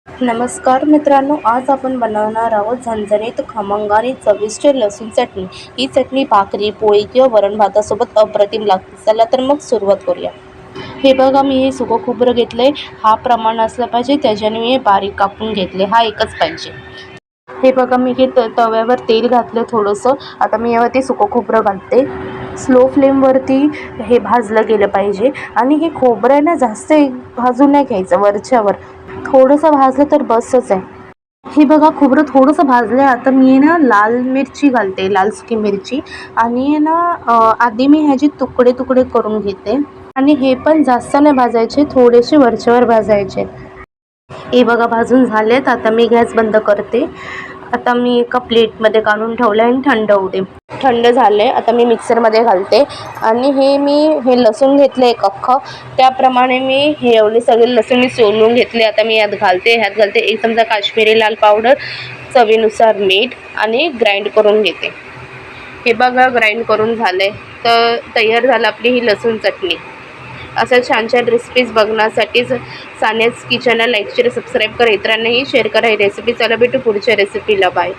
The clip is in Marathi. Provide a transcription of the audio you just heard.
नमस्कार मित्रांनो, आज आपण बनवणार आहोत झणझणीत खमंग आणि चविष्ट लसूण चटणी. ही चटणी भाकरी, पोळी किंवा वरण भातासोबत अप्रतिम लागते. चला तर मग सुरुवात करूया. हे बघा, मी हे सुकं खोबरं घेतलंय. हा प्रमाण असलं पाहिजे, त्याच्याने मी हे बारीक कापून घेतले. हा एकच पाहिजे. हे बघा, मी हे तव्यावर तेल घातलं थोडंसं. आता मी यावरती सुकं खोबरं घालते. स्लो फ्लेमवरती हे भाजलं गेलं पाहिजे. आणि हे खोबरं आहे ना, जास्त भाजून नाही घ्यायचं, वरच्यावर थोडंसं भाजलं तर बसच आहे. हे बघा, खोबरं थोडंसं भाजलं आहे. आता मी ना लाल मिरची घालते, लाल सुकी मिरची. आणि आहे ना आधी मी ह्याचे तुकडे तुकडे करून घेते. आणि हे पण जास्त नाही भाजायचे, थोडेसे वरच्यावर भाजायचे. हे बघा, भाजून झालेत. आता मी गॅस बंद करते. आता मी एका प्लेटमध्ये काढून ठेवलं आणि थंड होऊ दे. थंड झाले. आता मी मिक्सरमध्ये घालते. आणि हे लसूण घेतलं एक अख्खं. त्याप्रमाणे मी हे एवढे सगळे लसूण मी सोलून घेतले. आता मी ह्यात घालते 1 चमचा काश्मीरी लाल पावडर, चवीनुसार मीठ आणि ग्राइंड करून घेते. हे बघा, ग्राइंड करून झालं तर तयार झालं आपली ही लसूण चटणी. अशा छान छान recipes बघण्यासाठीच Sania's किचनला like share subscribe करा. इतरांनाही शेअर करा ही रेसिपी. चला भेटू पुढच्या रेसिपीला. बाय.